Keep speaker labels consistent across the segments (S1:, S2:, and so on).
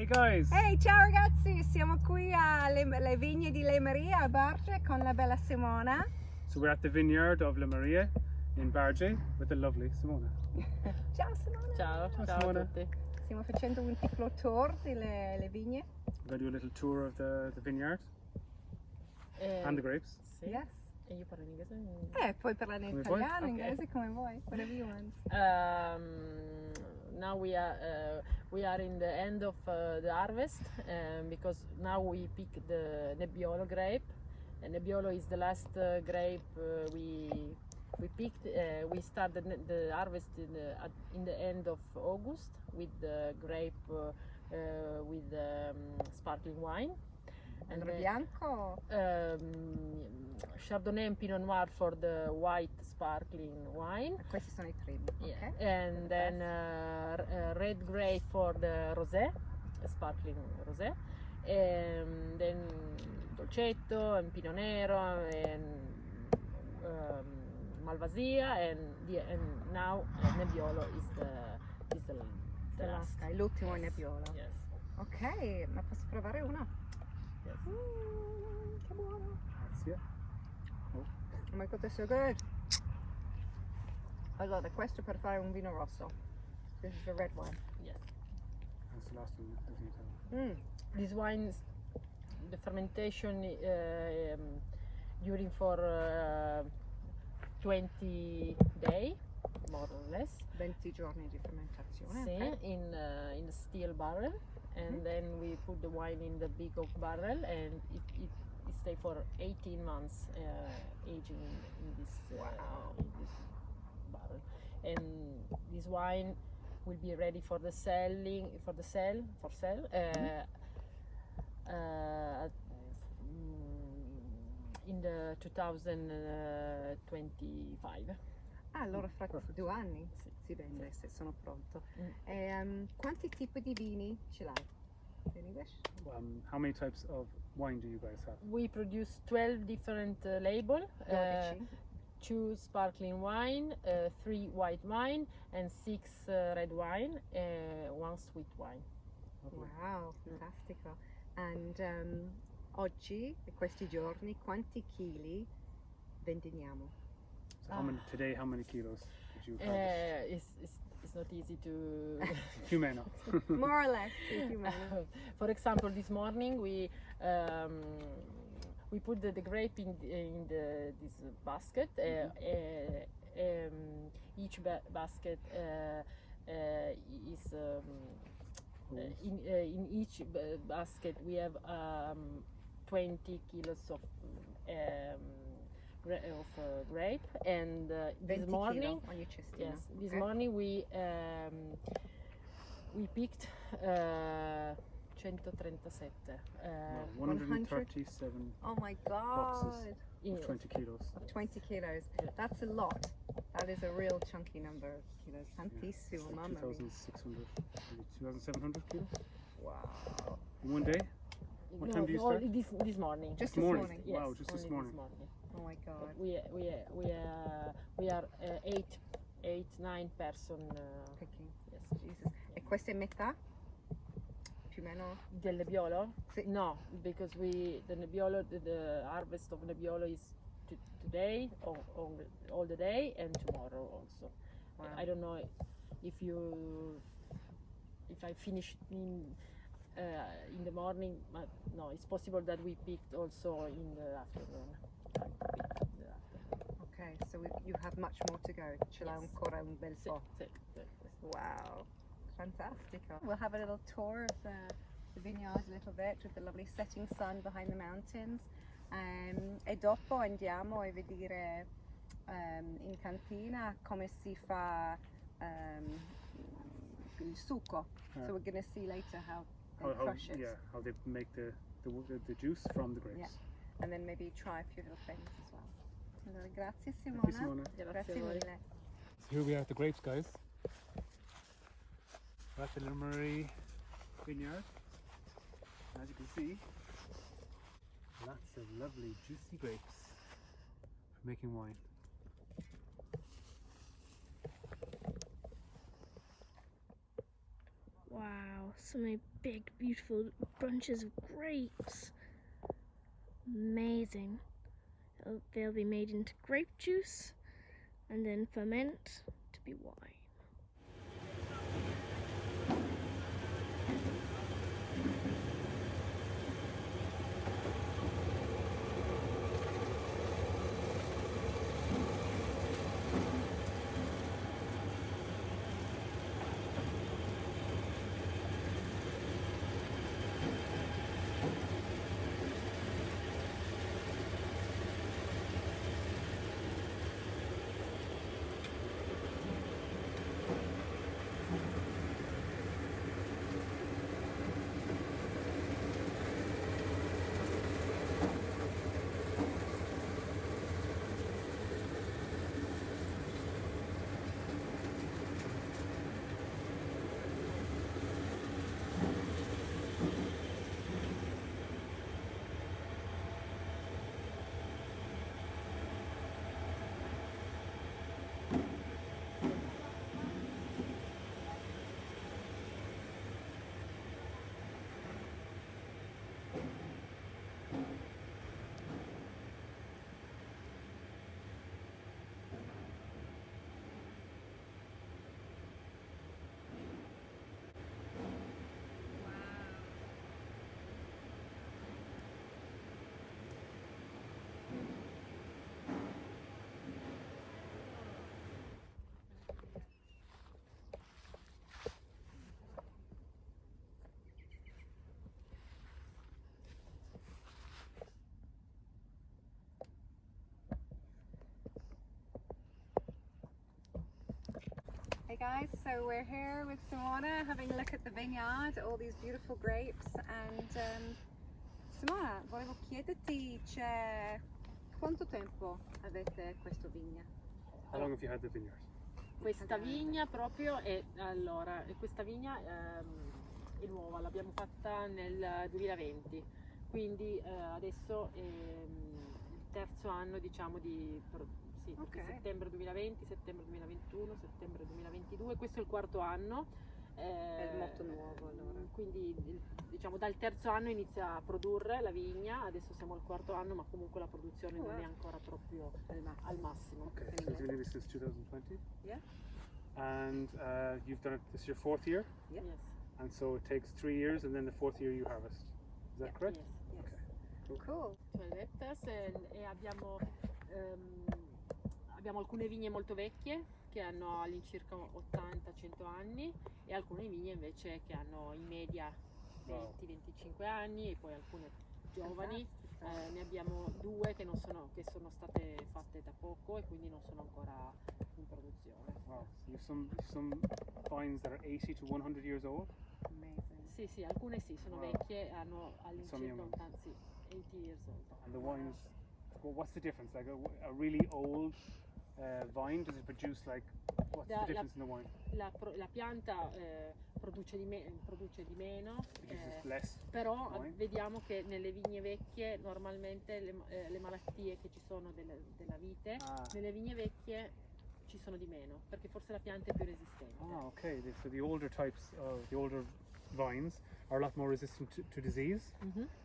S1: Hey guys!
S2: Hey, ciao ragazzi, siamo qui alle vigne di Le Marie a Barge con la bella Simona.
S1: So we're at the vineyard of Le Marie in Barge with the lovely Simona.
S2: Ciao Simona!
S3: Ciao, ciao
S1: Simona.
S3: a tutti.
S2: Stiamo facendo un piccolo tour delle vigne.
S1: We're going to do a little tour of the vineyard and the grapes.
S3: Sì.
S2: Yes.
S3: E io parlo in inglese?
S2: Puoi parlare in
S1: Come vuoi.
S2: italiano, in
S3: Ok.
S2: inglese, come vuoi, whatever you want.
S3: Now we are in the end of the harvest because now we pick the Nebbiolo grape. And Nebbiolo is the last grape we picked. We started the harvest in the end of August with the grape with sparkling wine. And
S2: Allora, bianco?
S3: Chardonnay and Pinot Noir for the white sparkling wine.
S2: Questi sono i primi,
S3: Yeah.
S2: ok?
S3: And then red grape for the rosé, sparkling rosé. And then dolcetto and Pinot Nero and Malvasia and now Nebbiolo is the last.
S2: È l'ultimo Nebbiolo.
S3: Yes.
S2: Ok, ma posso provare uno?
S3: Yes.
S2: Che buono!
S1: Grazie.
S2: Oh my god, they're so good! Allora, questo per fare un vino rosso. This is the red wine.
S3: Yes.
S1: That's the last one, isn't it?
S3: This wine, the fermentation during for 20 days, more or less.
S2: 20 giorni di fermentazione.
S3: Sì,
S2: ok?
S3: in a steel barrel, and then we put the wine in the big oak barrel, and it stay for 18 months aging in this barrel. And this wine will be ready for the sale in the 2025.
S2: Allora fra
S1: Perfect.
S2: 2 anni
S3: Sì.
S2: si vende se sono pronto. Quanti tipi di vini ce l'hai? In English?
S1: How many types of wine do you guys have?
S3: We produce 12 different label.
S2: 12.
S3: 2 sparkling wine, 3 white wine, and 6 red wine, 1 sweet wine.
S1: Lovely.
S2: Wow, fantastico. And oggi, in questi giorni, quanti chili vendiamo?
S1: So how many kilos did you harvest?
S3: It's not easy to.
S1: Più o meno.
S2: More or less, più o meno.
S3: For example, this morning we put the grape in this basket. Each basket is in each basket we have 20 kilos of grape, and
S2: 20
S3: this morning.
S2: kilo ogni cestina.
S3: Yes, this
S2: ok?
S3: morning we picked 137.
S1: 137
S2: Oh my god!
S1: boxes of 20 kilos.
S2: 20 kilos. That's a lot. That is a real chunky number of kilos. Tantissimo,
S1: Like
S2: mamma mia.
S1: 2,600, maybe 2,700 kilos
S2: Wow.
S1: in one day. What time do you
S3: no,
S1: start?
S3: this morning.
S2: Just
S1: This
S2: this
S1: morning.
S2: morning.
S3: Yes,
S1: Wow, just this
S3: only
S1: morning.
S2: Oh my god.
S3: We are 9 person.
S2: Picking.
S3: Yes.
S2: Jesus. E questa è metà? Più o meno?
S3: Del Nebbiolo?
S2: Sì.
S3: No, because the harvest of Nebbiolo is today, all the day, and tomorrow also.
S2: Wow.
S3: I don't know if I finish in the morning, but no, it's possible that we picked also in the afternoon.
S2: Okay, so you have much more to go. Ce l'hai
S3: Yes.
S2: ancora un bel
S3: Sì,
S2: po'.
S3: sì, sì.
S2: Wow, fantastico. We'll have a little tour of the vineyard a little bit with the lovely setting sun behind the mountains. E dopo andiamo a vedere in cantina come si fa il succo. So we're going to see later how they crush it.
S1: Yeah, how they make the juice from the grapes.
S2: Yeah. And then maybe try a few little things as well. Allora, grazie
S1: Thank you,
S2: Simona.
S1: Simona.
S3: Grazie a voi.
S2: mille.
S1: So here we are at the grapes, guys. We're at the Le Marie vineyard. As you can see, lots of lovely juicy grapes for making wine.
S4: Wow, so many big, beautiful bunches of grapes. Amazing. They'll be made into grape juice and then ferment to be wine.
S2: Hey guys, so we're here with Simona having a look at the vineyard, all these beautiful grapes, and Simona, volevo chiederti, quanto tempo avete questo vigna?
S1: How long have you had the vineyard?
S3: Questa vigna proprio è, allora, questa vigna è nuova, l'abbiamo fatta nel 2020, quindi adesso è il terzo anno, diciamo, sì,
S2: Ok.
S3: settembre 2020, settembre 2021, settembre 2022, questo è il quarto anno.
S2: È molto nuovo allora.
S3: Quindi diciamo dal terzo anno inizia a produrre la vigna, adesso siamo al quarto anno, ma comunque la produzione non è ancora proprio al massimo.
S1: Okay, so you've been doing this since 2020?
S2: Yeah.
S1: And you've done it, this is your fourth year?
S2: Yeah.
S3: Yes.
S1: And so it takes 3 years and then the fourth year you harvest. Is that
S2: Yeah.
S1: correct?
S3: Yes.
S1: Okay.
S2: Cool.
S3: Cioè Leptas, e abbiamo alcune vigne molto vecchie che hanno all'incirca 80-100 anni e alcune vigne invece che hanno in media 20-25 anni e poi alcune giovani. Ne abbiamo due che sono state fatte da poco e quindi non sono ancora in produzione.
S1: Wow. So you have some vines that are 80 to 100 years old?
S2: Amazing.
S3: Sì, alcune sì, sono
S1: Wow.
S3: vecchie, hanno
S1: Some
S3: all'incirca
S1: young ones.
S3: 80, sì, 80 years old.
S1: And the wines, well, what's the difference? Like a really old vine, does it produce like, what's the difference in the wine?
S3: La pianta produce di meno,
S1: Produces less
S3: però
S1: wine?
S3: vediamo che nelle vigne vecchie normalmente le malattie che ci sono della vite, nelle vigne vecchie ci sono di meno, perché forse la pianta è più resistente.
S1: Ah, okay. So the older types, the older vines are a lot more resistant to disease,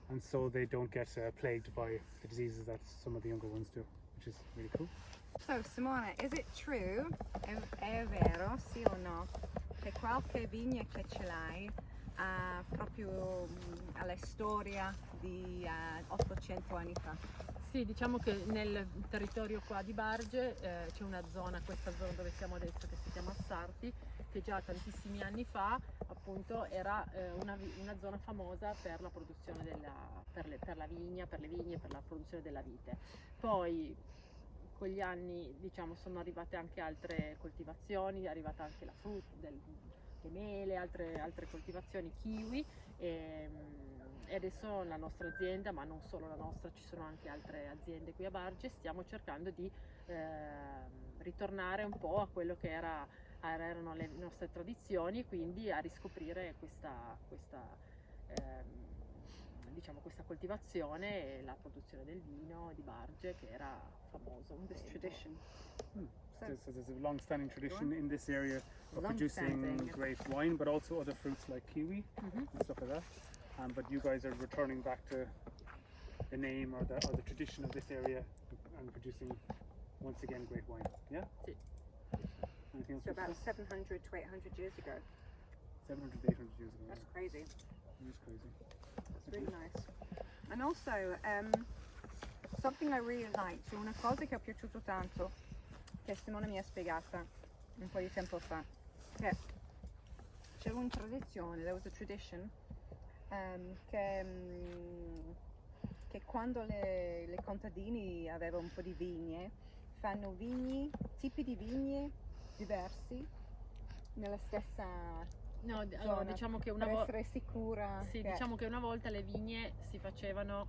S1: and so they don't get plagued by the diseases that some of the younger ones do, which is really cool.
S2: So Simona, is it true, è vero, sì o no, che qualche vigna che ce l'hai ha proprio alla storia di 800 anni fa?
S3: Sì, diciamo che nel territorio qua di Barge c'è una zona, questa zona dove siamo adesso, che si chiama Sarti, che già tantissimi anni fa appunto era una zona famosa per la produzione per la vigna, per le vigne, per la produzione della vite. Poi con gli anni, diciamo, sono arrivate anche altre coltivazioni, è arrivata anche la frutta, le mele, altre coltivazioni, kiwi, e adesso la nostra azienda, ma non solo la nostra, ci sono anche altre aziende qui a Barge, stiamo cercando di ritornare un po' a quello che erano le nostre tradizioni, quindi a riscoprire diciamo questa coltivazione e la produzione del vino di Barge, che era famoso un
S2: This
S3: tempo.
S2: tradition.
S1: So there's a long-standing tradition in this area of producing
S2: Long-standing.
S1: great wine, but also other fruits like kiwi and stuff like that. But you guys are returning back to the name or the tradition of this area and producing once again great wine. Yeah.
S3: Sì.
S1: Anything else?
S2: So
S1: to
S2: about
S1: say?
S2: 700 to 800 years ago.
S1: 700 to 800 years ago.
S2: That's crazy.
S1: It is crazy.
S2: That's really nice. And also, something I really liked, una cosa che ho piaciuto tanto, che Simona mi ha spiegata un po' di tempo fa, che c'era una tradizione, there was a tradition, che quando le contadini avevano un po' di vigne, fanno tipi di vigne diversi nella stessa
S3: No,
S2: zona,
S3: allora diciamo che
S2: per essere sicura
S3: sì,
S2: che...
S3: diciamo che una volta le vigne si facevano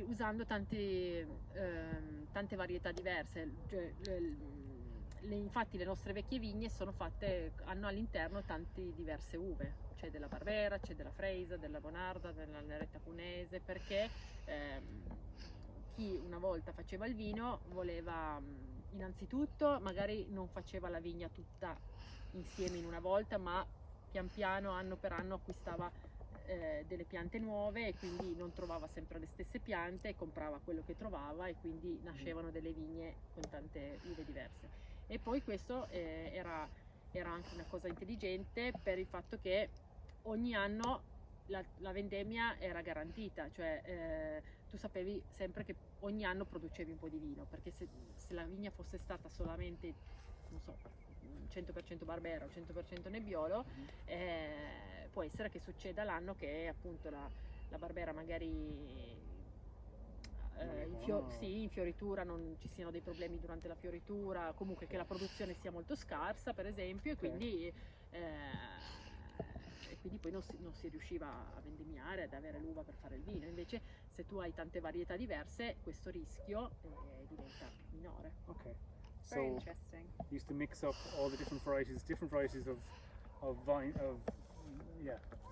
S3: usando tante varietà diverse. Cioè, infatti le nostre vecchie vigne hanno all'interno tante diverse uve, c'è della Barbera, c'è della Freisa, della Bonarda, della Neretta Cunese, perché chi una volta faceva il vino voleva innanzitutto magari non faceva la vigna tutta insieme in una volta, ma pian piano, anno per anno, acquistava delle piante nuove e quindi non trovava sempre le stesse piante, comprava quello che trovava e quindi nascevano delle vigne con tante uve diverse. E poi questo era anche una cosa intelligente per il fatto che ogni anno la vendemmia era garantita, cioè tu sapevi sempre che ogni anno producevi un po' di vino, perché se la vigna fosse stata solamente, non so, 100% Barbera o 100% Nebbiolo, può essere che succeda l'anno che appunto la Barbera magari in fioritura non ci siano dei problemi durante la fioritura, comunque che la produzione sia molto scarsa per esempio, e quindi poi non si riusciva a vendemmiare, ad avere l'uva per fare il vino. Invece se tu hai tante varietà diverse questo rischio diventa minore.
S1: Okay.
S2: Very
S1: So
S2: interesting.
S1: you used to mix up all the different varieties of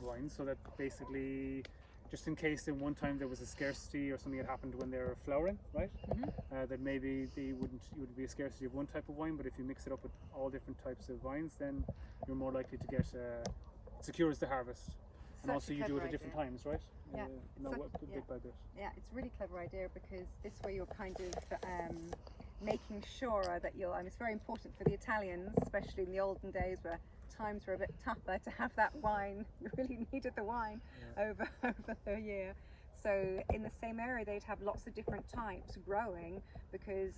S1: wines, so that basically, just in case in one time there was a scarcity or something had happened when they were flowering, right? That maybe you would be a scarcity of one type of wine, but if you mix it up with all different types of vines, then you're more likely to get it secures the harvest. And
S2: Such
S1: also
S2: a
S1: you do it
S2: clever
S1: at different
S2: idea.
S1: times, right?
S2: Yeah,
S1: Bit by bit.
S2: Yeah, it's a really clever idea because this way you're kind of making sure that it's very important for the Italians, especially in the olden days where times were a bit tougher, to have that wine. You really needed the wine over the year. So in the same area they'd have lots of different types growing, because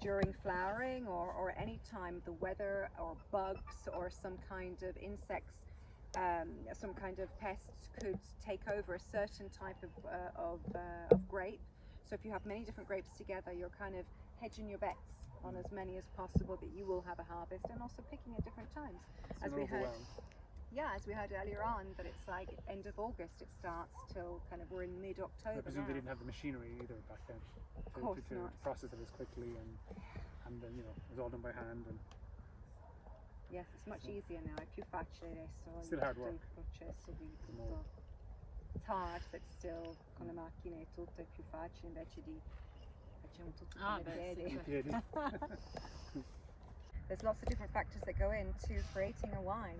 S2: during flowering or any time the weather or bugs or some kind of insects, some kind of pests could take over a certain type of grape. So if you have many different grapes together, you're kind of hedging your bets on as many as possible that you will have a harvest, and also picking at different times. As we heard earlier on, that it's like end of August it starts till kind of we're in mid-October.
S1: I presume
S2: now.
S1: they didn't have the machinery either back then to process it as quickly, and then it was all done by hand. And
S2: yes, it's much easier now. È più facile adesso.
S1: Still hard work.
S2: Il processo di tutto. It's hard, but still con le macchine tutto è più facile invece di facciamo tutto con le piedi. There's lots of different factors that go into creating a wine.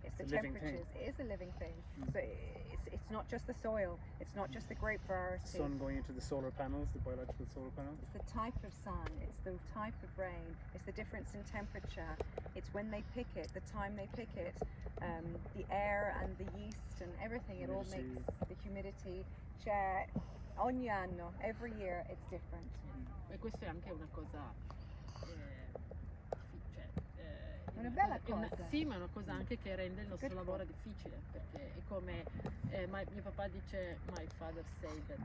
S2: It's the temperatures. It is a living thing. So it's not just the soil. It's not just the grape variety.
S1: Sun going into the solar panels, the biological solar panels.
S2: It's the type of sun. It's the type of rain. It's the difference in temperature. It's when they pick it, the time they pick it, the air and the yeast and everything. It all makes the humidity. Cioè, ogni anno, every year, it's different.
S3: E questa è anche una cosa
S2: una bella cosa.
S3: Sì, ma è una cosa anche che rende il nostro lavoro difficile, perché è come mio papà dice, my father said that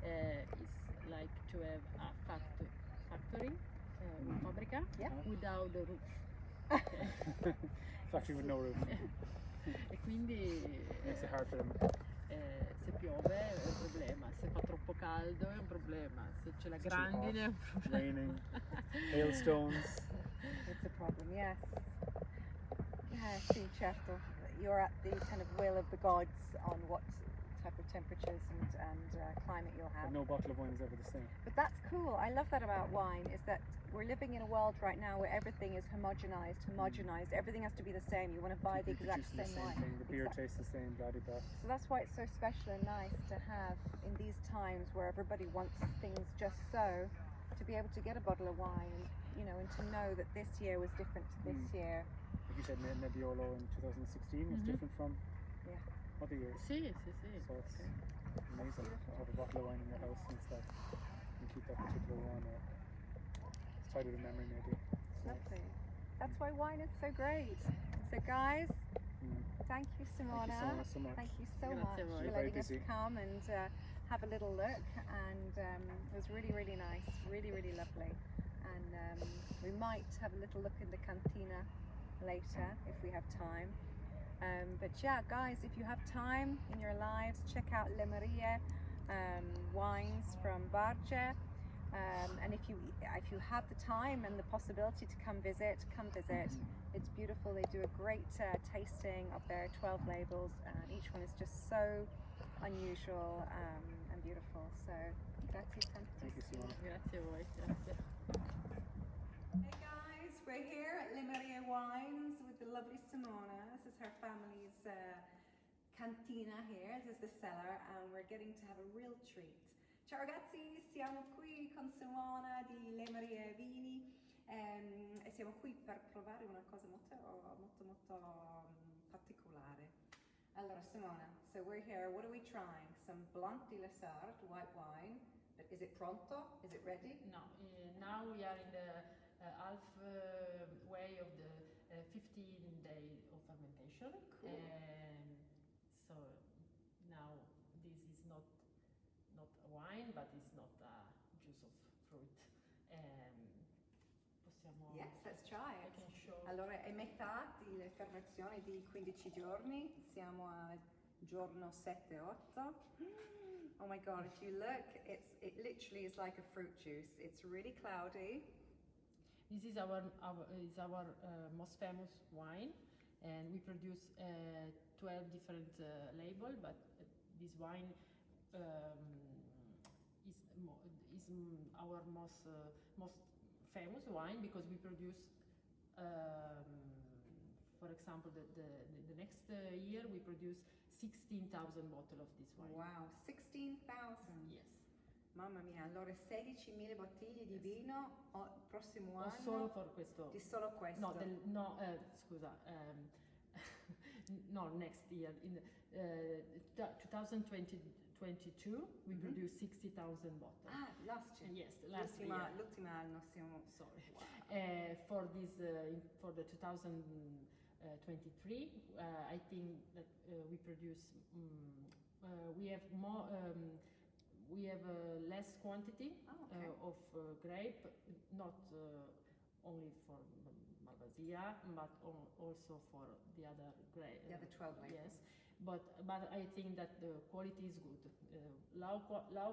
S3: it's like to have a factory, una fabbrica, without the roof.
S1: Factory with no roof.
S3: E quindi
S1: makes it hard for them.
S3: Se piove è un problema, se fa troppo caldo è un problema, se c'è la grandine è un problema.
S1: Raining, hailstones.
S2: It's a problem, yes. Sì, certo. You're at the kind of will of the gods on what type of temperatures and climate you'll have.
S1: But no bottle of wine is ever the same.
S2: But that's cool. I love that about wine, is that we're living in a world right now where everything is homogenized. Everything has to be the same. You want to buy the
S1: You're
S2: exact
S1: producing
S2: same wine.
S1: thing. The beer tastes the same, blah, blah, blah.
S2: So that's why it's so special and nice to have in these times where everybody wants things just so, to be able to get a bottle of wine, and to know that this year was different to this year.
S1: Like you said, Nebbiolo in 2016 was different from other years.
S3: Sì.
S1: So it's amazing to have a bottle of wine in your house and stuff, and keep that particular one, or it's tied with a memory maybe. So
S2: Lovely. That's why wine is so great. So guys, thank you, Simona.
S1: So much.
S2: Thank you so
S3: Grazie
S2: much
S3: a voi.
S2: for
S1: You're
S2: letting
S1: very
S2: us
S1: busy.
S2: come and have a little look. And it was really, really nice. Really, really lovely. And we might have a little look in the cantina later if we have time. But yeah, guys, if you have time in your lives, check out Le Marie wines from Barge. And if you have the time and the possibility to come visit, It's beautiful. They do a great tasting of their 12 labels, and each one is just so unusual and beautiful. So, grazie
S1: Thank you,
S2: tantissimo.
S1: Simona.
S3: Grazie a voi, grazie.
S2: Hey guys, we're here at Le Marie Wines with the lovely Simona. This is her family's cantina here. This is the cellar, and we're getting to have a real treat. Ciao ragazzi, siamo qui con Simona di Le Marie Vini e siamo qui per provare una cosa molto particolare. Allora Simona, so we're here, what are we trying? Some Blanc de la Sarthe white wine, but is it pronto? Is it ready?
S3: No, now we are in the half way of the 15 day of fermentation.
S2: Cool.
S3: So now this is not wine, but it's not juice of fruit. Possiamo.
S2: Yes, let's try
S3: I
S2: it.
S3: can show.
S2: Allora è metà di fermazione di 15 giorni, siamo a giorno 7-8. Oh my god, if you look, it literally is like a fruit juice. It's really cloudy.
S3: This is our most famous wine, and we produce 12 different labels. But this wine is our most famous wine because we produce. For example, the next year we produce 16,000 bottles of this wine.
S2: Wow, 16,000.
S3: Yes.
S2: Mamma mia, allora 16.000 bottiglie di vino prossimo anno.
S3: Solo per questo.
S2: Di solo questo.
S3: Scusa. No, next year in 2022 we produce 60,000 bottles.
S2: Ah, last year.
S3: Yes, last year.
S2: L'ultimo anno siamo.
S3: Sorry.
S2: Wow.
S3: For this, for the 2023, I think that we produce. We have more. We have less quantity of grape, not only for Malvasia, but also for the other grape.
S2: The other 12 labels.
S3: Yes, but I think that the quality is good. Low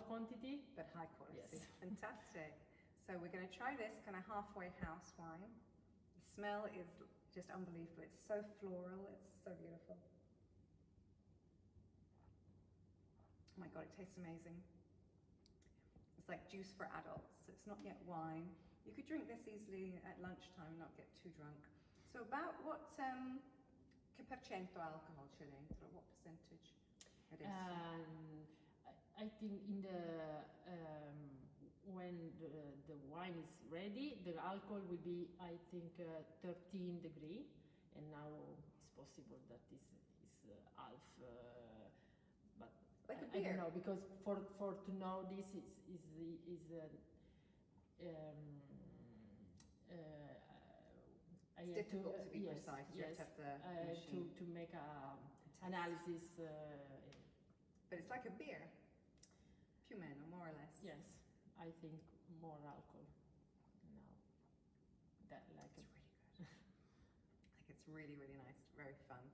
S3: quantity,
S2: But high quality.
S3: Yes.
S2: Fantastic. So we're going to try this kind of halfway house wine. The smell is just unbelievable. It's so floral. It's so beautiful. Oh my god, it tastes amazing. It's like juice for adults. It's not yet wine. You could drink this easily at lunchtime and not get too drunk. So about what che percento alcohol c'è dentro? What percentage it is?
S3: I think in the when the wine is ready, the alcohol will be, I think, 13 degrees, and now it's possible that this is half. But
S2: Like a
S3: I
S2: beer.
S3: don't know, because for to know this I
S2: It's
S3: have
S2: difficult to be
S3: yes,
S2: precise. You
S3: yes,
S2: have to have the machine.
S3: to make a
S2: test.
S3: analysis.
S2: But it's like a beer. Più o meno, more or less.
S3: Yes, I think more alcohol now. That like
S2: It's really good. Like it's really, really nice. Very fun.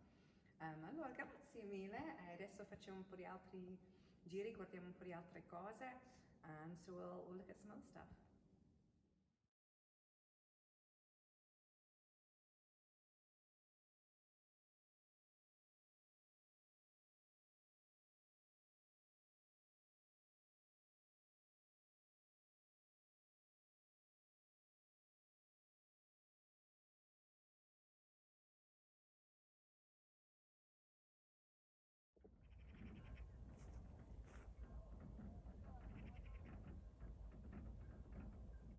S2: Allora, grazie mille. Adesso facciamo un po' di altri giri, guardiamo un po' di altre cose. So we'll look at some other stuff.